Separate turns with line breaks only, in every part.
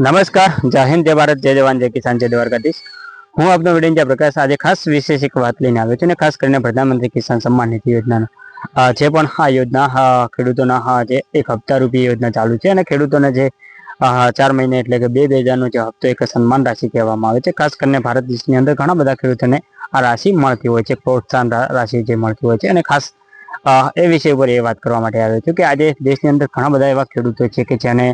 નમસ્કાર, જય હિન્દ, જય ભારત, જય જવાન, જય કિસાન, જય દ્વારકાધીશ. હું આપનો વિડીયો પ્રકાશ આજે ખાસ વિશેષ એક વાત લઈને આવ્યો છું અને ખાસ કરીને પ્રધાનમંત્રી કિસાન સન્માન નિધિ યોજનાનો જે પણ આ યોજના ખેડૂતોના જે એક હપ્તા રૂપી યોજના ચાલુ છે અને ખેડૂતોને જે 4 મહિને એટલે કે 2,000નો જે હપ્તો એક સન્માન રાશિ કહેવામાં આવે છે. ખાસ કરીને ભારત દેશની અંદર ઘણા બધા ખેડૂતોને આ રાશિ મળતી હોય છે, પ્રોત્સાહન રાશિ જે મળતી હોય છે. અને ખાસ એ વિષય ઉપર એ વાત કરવા માટે આવ્યો છું કે આજે દેશની અંદર ઘણા બધા એવા ખેડૂતો છે કે જેને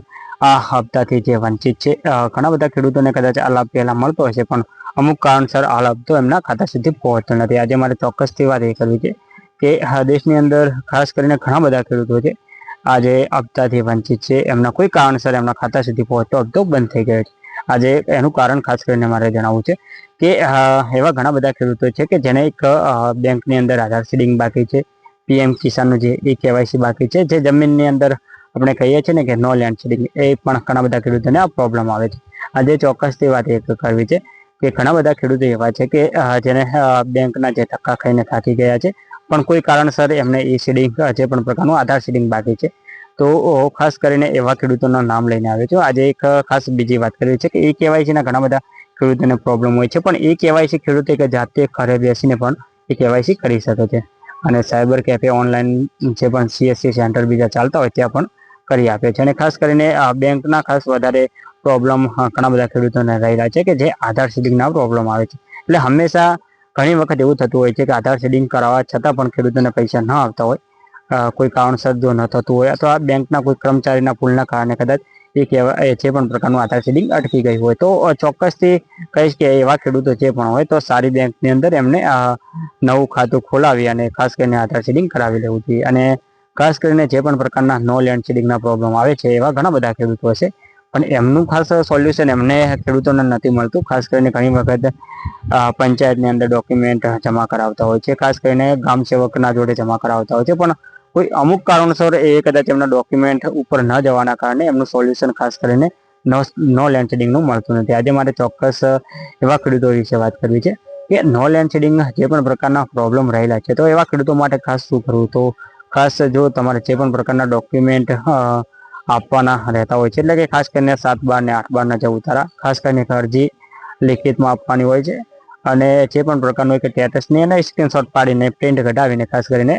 આ હપ્તાથી જે વંચિત છે. ઘણા બધા ખેડૂતોને કદાચ આ લાભ પહેલા મળતો હશે, પણ અમુક કારણસર આ લાભ તો એમના ખાતા સુધી પહોંચતો નથી. આજે મારે ચોક્કસથી વાત એ કરવી છે કે દેશની અંદર ખાસ કરીને ઘણા બધા ખેડૂતો છે આજે હપ્તાથી વંચિત છે. એમના કોઈ કારણસર એમના ખાતા સુધી પહોંચતો હપ્તો બંધ થઈ ગયો છે. આજે એનું કારણ ખાસ કરીને મારે જણાવવું છે કે એવા ઘણા બધા ખેડૂતો છે કે જેને એક બેંકની અંદર આધાર સીડિંગ બાકી છે, પીએમ કિસાનનું જે કેવાયસી બાકી છે, જે જમીનની અંદર આપણે કહીએ છીએ ને કે નો લેન્ડ સીડિંગ, એ પણ ઘણા બધા ખેડૂતોને આ પ્રોબ્લેમ આવે છે. આજે ચોક્કસથી વાત એ કરવી છે કે ઘણા બધા ખેડૂતો એવા છે કે જેને બેંકના જે ધક્કા ખાઈને થાકી ગયા છે, પણ કોઈ કારણસર એમને ઈ સીડિંગ જે પણ પ્રકારનું આધાર સીડિંગ બાકી છે. તો ખાસ કરીને એવા ખેડૂતોનું નામ લઈને આવ્યો છું. આજે એક ખાસ બીજી વાત કરવી છે કે એ કેવાયસીના ઘણા બધા ખેડૂતોને પ્રોબ્લેમ હોય છે, પણ એ કેવાયસી ખેડૂતો કે જાતે ઘરે બેસીને પણ એ કેવાયસી કરી શકે છે. અને સાયબર કેફે, ઓનલાઈન જે પણ સીએસસી સેન્ટર બીજા ચાલતા હોય ત્યાં પણ કરી આપે છે. અને ખાસ કરીને બેંકના ખાસ વધારે પ્રોબ્લેમ ઘણા બધા ખેડૂતોને રહેલા છે કે જે આધાર સીડિંગના પ્રોબ્લેમ આવે છે. એટલે હંમેશા ઘણી વખત એવું થતું હોય છે કે આધાર સીડિંગ કરાવવા છતાં પણ ખેડૂતોને પૈસા ન આવતા હોય, કોઈ કારણસર જો ન થતું હોય અથવા બેંકના કોઈ કર્મચારીના ભૂલના કારણે કદાચ એ જે પણ પ્રકારનું આધાર સીડિંગ અટકી ગયું હોય, તો ચોક્કસથી કહીશ કે એવા ખેડૂતો જે પણ હોય તો સારી બેંકની અંદર એમને નવું ખાતું ખોલાવી અને ખાસ કરીને આધાર સીડિંગ કરાવી લેવું જોઈએ. અને ખાસ કરીને જે પણ પ્રકારના નો લેન્ડ સીડિંગના પ્રોબ્લેમ આવે છે એવા ઘણા બધા ખેડૂતો હશે, પણ એમનું ખાસ સોલ્યુશન એમને ખેડૂતોને નથી મળતું. ખાસ કરીને ઘણી વખત પંચાયતની અંદર ડોક્યુમેન્ટ જમા કરાવતા હોય છે, ખાસ કરીને ગ્રામ સેવકના જોડે જમા કરાવતા હોય છે, પણ કોઈ અમુક કારણસર એ કદાચ એમના ડોક્યુમેન્ટ ઉપર ન જવાના કારણે એમનું સોલ્યુશન ખાસ કરીને નો લેન્ડ સીડિંગનું મળતું નથી. આજે મારે ચોક્કસ એવા ખેડૂતો વિશે વાત કરવી છે કે નો લેન્ડ સીડિંગ જે પણ પ્રકારના પ્રોબ્લેમ રહેલા છે, તો એવા ખેડૂતો માટે ખાસ શું કરવું. તો ખાસ જો તમારે જે પણ પ્રકારના ડોક્યુમેન્ટ આપવાના રહેતા હોય છે, એટલે કે ખાસ કરીને 7/12 ને 8/12 જે ઉતારા ખાસ કરીને અરજી લેખિતમાં આપવાની હોય છે. અને જે પણ પ્રકારનું એક સ્ટેટસની અને સ્ક્રીનશોટ પાડીને પ્રિન્ટ કઢાવીને ખાસ કરીને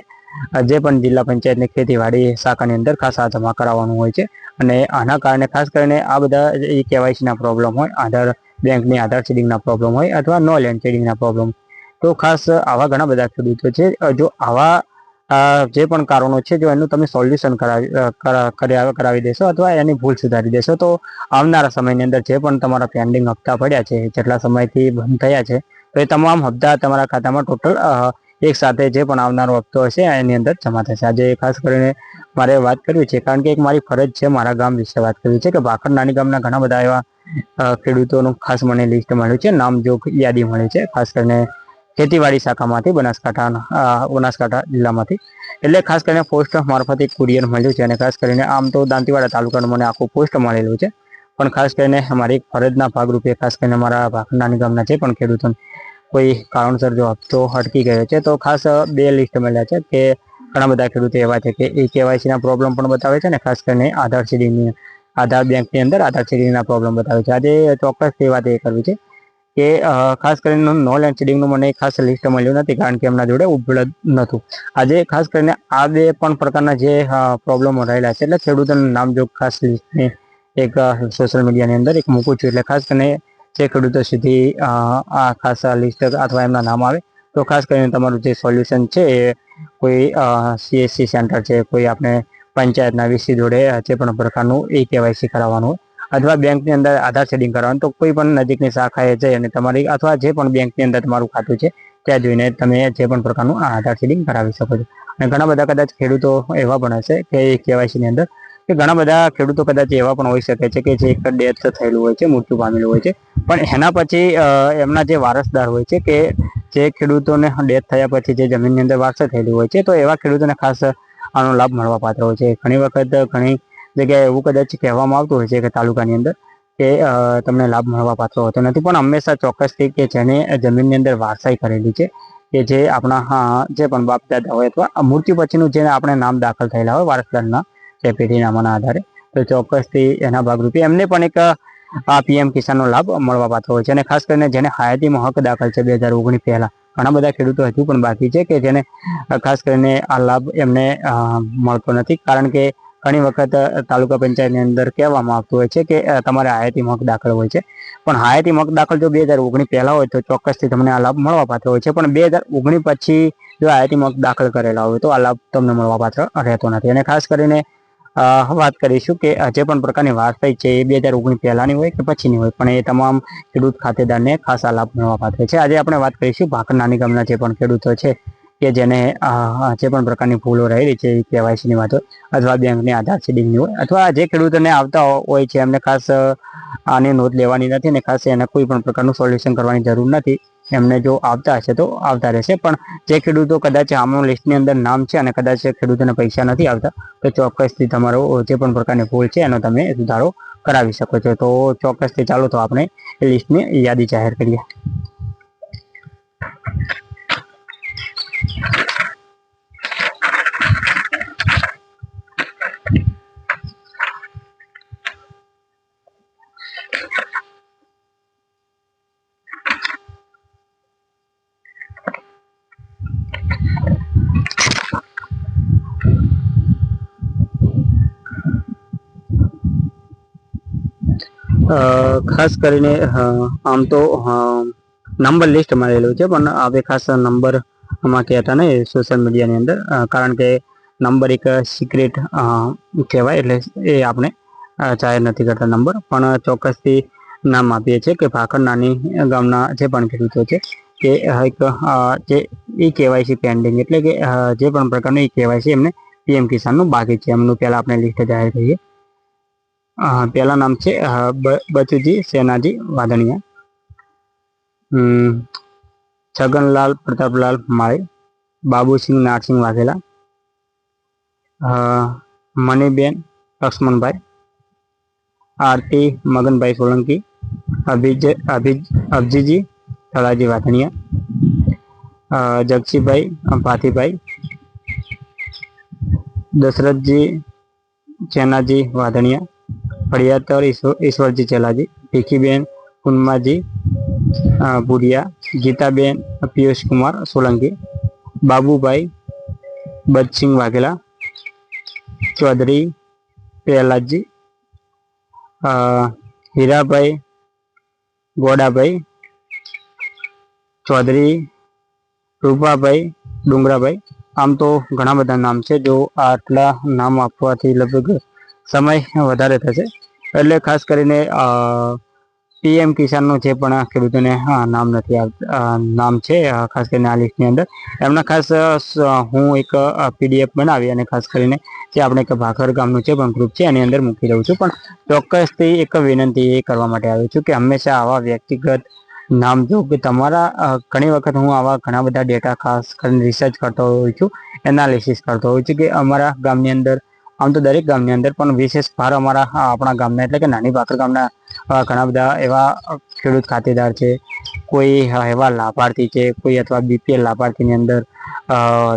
જે પણ જિલ્લા પંચાયતની ખેતીવાડી શાખાની અંદર ખાસ આ જમા કરાવવાનું હોય છે. અને આના કારણે ખાસ કરીને આ બધા ઈ કેવાયસીના પ્રોબ્લેમ હોય, આધાર બેંકની આધાર સીડિંગના પ્રોબ્લેમ હોય અથવા નો લેન્ડ સીડિંગના પ્રોબ્લેમ, તો ખાસ આવા ઘણા બધા ખેડૂતો છે. જો આવા જે પણ કારણો છે, જો એનું તમે સોલ્યુશન કરાવી દેશો અથવા એની ભૂલ સુધારી દેશો, તો આવનારા સમયની અંદર જે પણ તમારા પેન્ડિંગ હપ્તા પડ્યા છે, જેટલા સમયથી બંધ થયા છે, તો એ તમામ હપ્તા તમારા ખાતામાં ટોટલ એક સાથે જે પણ આવનારો હપ્તો હશે એની અંદર જમા થશે. આજે ખાસ કરીને મારે વાત કરવી છે કારણ કે એક મારી ફરજ છે મારા ગામ વિશે વાત કરવી છે કે ભાખર નાની ગામના ઘણા બધા એવા ખેડૂતોનું ખાસ મને લિસ્ટ મળ્યું છે, નામજોગ યાદી મળી છે, ખાસ કરીને ખેતીવાડી શાખામાંથી બનાસકાંઠા જિલ્લામાંથી. એટલે ખાસ કરીને પોસ્ટ મારફત એક કુરિયર મળ્યું છે. અને ખાસ કરીને આમ તો દાંતીવાડા તાલુકાનું મને આખું પોસ્ટ મળેલું છે, પણ ખાસ કરીને મારી ફરજના ભાગરૂપે ખાસ કરીને મારા ભાખર નાની ગામના જે પણ ખેડૂતોને કોઈ કારણસર જો હપ્તો અટકી ગયો છે, તો ખાસ 2 લિસ્ટ મળ્યા છે કે ઘણા બધા ખેડૂતો એવા છે કે એ કેવાયસીના પ્રોબ્લેમ પણ બતાવે છે ને ખાસ કરીને આધાર સીડિંગની આધાર બેંકની અંદર આધાર સીડિંગના પ્રોબ્લેમ બતાવે છે. આજે ચોક્કસ વાત એ કરવી છે કે ખાસ કરીને નો લેન્ડ સીડિંગનું મને ખાસ લિસ્ટ મળ્યું નથી, કારણ કે એમના જોડે ઉપલબ્ધ નહોતું. આજે ખાસ કરીને આ 2 પણ પ્રકારના જે પ્રોબ્લેમો રહેલા છે, એટલે ખેડૂતોનું નામજોગ ખાસ લિસ્ટની એક સોશિયલ મીડિયાની અંદર એક મૂકું છું. એટલે ખાસ કરીને જે ખેડૂતો સુધી આ ખાસ લિસ્ટ અથવા એમના નામ આવે, તો ખાસ કરીને તમારું જે સોલ્યુશન છે એ કોઈ સીએસસી સેન્ટર છે, કોઈ આપણે પંચાયતના વીસી જોડે જે પણ પ્રકારનું એ કેવાયસી કરાવવાનું હોય અથવા બેંકની અંદર આધાર સીડિંગ કરવાનું, તો કોઈ પણ નજીકની શાખાએ જઈ અને તમારી અથવા જે પણ બેંકની અંદર તમારું ખાતું છે ત્યાં જોઈને તમે જે પણ પ્રકારનું આધાર સીડિંગ કરાવી શકો છો. અને ઘણા બધા કદાચ ખેડૂતો એવા પણ હશે કે એ કેવાયસીની અંદર કે ઘણા બધા ખેડૂતો કદાચ એવા પણ હોઈ શકે છે કે જે એક ડેથ થયેલું હોય છે, મૃત્યુ પામેલું હોય છે, પણ એના પછી એમના જે વારસદાર હોય છે કે જે ખેડૂતોને ડેથ થયા પછી જે જમીનની અંદર વારસો થયેલું હોય છે, તો એવા ખેડૂતોને ખાસ આનો લાભ મળવા પાત્ર હોય છે. ઘણી વખત ઘણી જગ્યાએ એવું કદાચ કહેવામાં આવતું હોય છે કે તાલુકાની અંદર કે તમને લાભ મળવા પાત્ર હોતો નથી, પણ હંમેશા ચોક્કસથી કે જેને જમીનની અંદર વારસાઈ કરેલી છે, કે જે આપણા જે પણ બાપ દાદા હોય અથવા મૃત્યુ પછીનું જે આપણે નામ દાખલ થયેલા હોય વારસદારના જે પેઢીનામાના આધારે, તો ચોક્કસથી એના ભાગરૂપે એમને પણ એક આ પીએમ કિસાનનો લાભ મળવા પાત્ર હોય છે. અને ખાસ કરીને જેને હયાતીમાં હક દાખલ છે 2019 પહેલા, ઘણા બધા ખેડૂતો હજુ પણ બાકી છે કે જેને ખાસ કરીને આ લાભ એમને મળતો નથી. કારણ કે ઘણી વખત તાલુકા પંચાયતની અંદર કહેવામાં આવતું હોય છે કે તમારે હયાતી હક દાખલ હોય છે, પણ હયાતી હક દાખલ જો 2019 પહેલા હોય તો ચોક્કસથી તમને આ લાભ મળવા પાત્ર હોય છે. પણ 2019 પછી જો હયાતી હક દાખલ કરેલા હોય તો આ લાભ તમને મળવા પાત્ર રહેતો નથી. અને ખાસ કરીને વાત કરીશું કે જે પણ પ્રકારની વારસાઈ છે એ 2019 પહેલાની હોય કે પછીની હોય, પણ એ તમામ ખેડૂત ખાતેદારને ખાસ આ લાભ મળવા પાત્ર છે. આજે આપણે વાત કરીશું ભાકર નાની ગામના જે પણ ખેડૂતો છે કે જેને જે પણ પ્રકારની ભૂલો રહેલી છે એ કેવાયસીની વાત હોય અથવા બેંકની આધાર સીડિંગની હોય, અથવા જે ખેડૂતોને આવતા હોય છે એમને ખાસ આની નોંધ લેવાની નથી અને ખાસ એને કોઈ પણ પ્રકારનું સોલ્યુશન કરવાની જરૂર નથી. એમને જો આવતા હશે તો આવતા રહેશે, પણ જે ખેડૂતો કદાચ આમનો લિસ્ટની અંદર નામ છે અને કદાચ ખેડૂતોને પૈસા નથી આવતા તો ચોક્કસથી તમારો જે પણ પ્રકારની ભૂલ છે એનો તમે સુધારો કરાવી શકો છો. તો ચોક્કસથી ચાલો તો આપણે એ લિસ્ટની યાદી જાહેર કરીએ. ખાસ કરીને આમ તો નંબર લિસ્ટ મળેલું છે, પણ હવે ખાસ નંબર આમાં કહેતા નહીં સોશિયલ મીડિયાની અંદર, કારણ કે નંબર એક સિક્રેટ કહેવાય એટલે એ આપણે જાહેર નથી કરતા નંબર. પણ ચોક્કસથી નામ આપીએ છીએ કે ભાકર નાની ગામના જે પણ ખેડૂતો છે કે એક જે ઈ કેવાયસી પેન્ડિંગ એટલે કે જે પણ પ્રકારનું ઈ કેવાયસી એમને પીએમ કિસાનનું બાકી છે, એમનું પહેલાં આપણે લિસ્ટ જાહેર કરીએ. પહેલા નામ છે બચુજી સેનાજી વાધણિયા, છગનલાલ પ્રતાપલાલ માળી, બાબુસિંહ નારસિંહ વાઘેલા, મણિબેન લક્ષ્મણભાઈ, આરતી મગનભાઈ સોલંકી, અભજીજી તળાજી વાધણિયા, જગસીભાઈ ભાતીભાઈ, દશરથજી ચેનાજી વાધણિયા, ફળિયાતર ઈશ્વરજી ચેલાજી, ભીખીબેન કુનમાજી ભુડિયા, ગીતાબેન પિયુષકુમાર સોલંકી, બાબુભાઈ બદસિંહ વાઘેલા, ચૌધરી પ્રહલાદજી, હીરાભાઈ ગોડાભાઈ, ચૌધરી રૂપાભાઈ ડુંગરાભાઈ. આમ તો ઘણા બધા નામ છે, જો આટલા નામ આપવાથી લગભગ સમય વધારે થશે, એટલે ખાસ કરીને પીએમ કિસાનનું જે પણ ખેડૂતોને નામ નથી નામ છે ખાસ કરીને આ લિસ્ટની અંદર, એમના ખાસ હું એક પીડીએફ બનાવી અને ખાસ કરીને જે આપણે એક ભાકર ગામનું જે પણ ગ્રુપ છે એની અંદર મૂકી દઉં છું. પણ ચોક્કસથી એક વિનંતી એ કરવા માટે આવ્યો છું કે હંમેશા આવા વ્યક્તિગત નામ જો કે તમારા ઘણી વખત હું આવા ઘણા બધા ડેટા ખાસ કરીને રિસર્ચ કરતો હોઉં છું, એનાલિસિસ કરતો હોઉં છું કે અમારા ગામની અંદર, આમ તો દરેક ગામની અંદર પણ વિશેષ ભાર અમારા આપણા ગામના એટલે કે નાની ભાકર ગામના ઘણા બધા એવા ખેડૂત ખાતેદાર છે, કોઈ એવા લાભાર્થી છે, કોઈ અથવા બીપીએલ લાભાર્થીની અંદર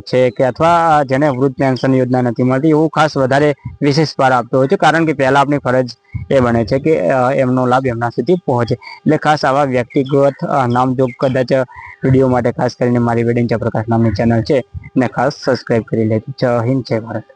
છે કે અથવા જેને વૃદ્ધ પેન્શન યોજના નથી મળતી, એવું ખાસ વધારે વિશેષ ભાર આપતો હોય છે. કારણ કે પહેલાં આપણી ફરજ એ બને છે કે એમનો લાભ એમના સુધી પહોંચે, એટલે ખાસ આવા વ્યક્તિગત નામ જો કદાચ વિડીયો માટે ખાસ કરીને મારી વેડિંગ જયપ્રકાશ નામની ચેનલ છે ને ખાસ સબસ્ક્રાઈબ કરી લેજો. જય હિન્દ, જય ભારત.